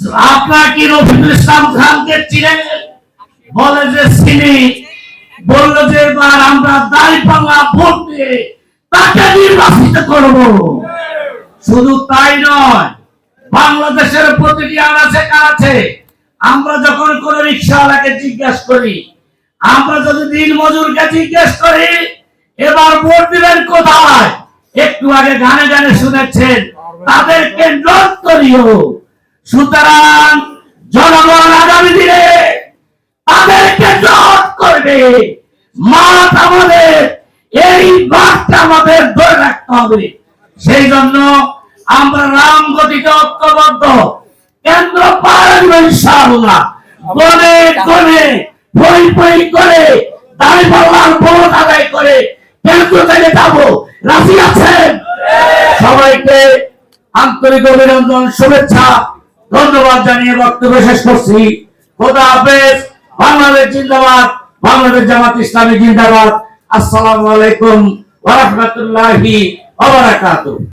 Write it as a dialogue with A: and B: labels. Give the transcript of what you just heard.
A: আপনার কি রফিকুল ইসলাম খানকে চিনেন? বলে যে চিনি। বললো যে এবার আমরা দাঁড়িপাল্লা ভোট দিয়ে তাকে নির্বাচিত করব। শুধু তাই নয়, বাংলাদেশের প্রতিটি আনাচে কানাচে আমরা যখন কোন রিক্সাওয়ালাকে জিজ্ঞাসা করি, আমরা যদি দিন মজুরকে জিজ্ঞেস করি এবার ভোট দিবেন কোথায়, একটু আগে গানে গানে শুনেছেন তাদেরকে নোট করিও। সুতরাং জনগণ আগামী দিনে তাদেরকে নোট করবে। মাঠ আমাদের, এই মাঠটা আমাদের ধরে রাখতে হবে। সেই জন্য আমরা রাম গতিতে ঐক্যবদ্ধ, কেন্দ্র পারব ইনশাআল্লাহ। গনে গনে বই বই করে দাঁড়িপাল্লার ভোট আদায় করে কেন্দ্র থেকে যাবো। রাজি আছেন? সবাইকে আন্তরিক অভিনন্দন, শুভেচ্ছা, ধন্যবাদ জানিয়ে বক্তব্য শেষ করছি। খোদা হাফেজ। বাংলাদেশ জিন্দাবাদ, বাংলাদেশ জামাত ইসলামী জিন্দাবাদ। আসসালামু আলাইকুম ওয়া রাহমাতুল্লাহি ওয়া বারাকাতুহু।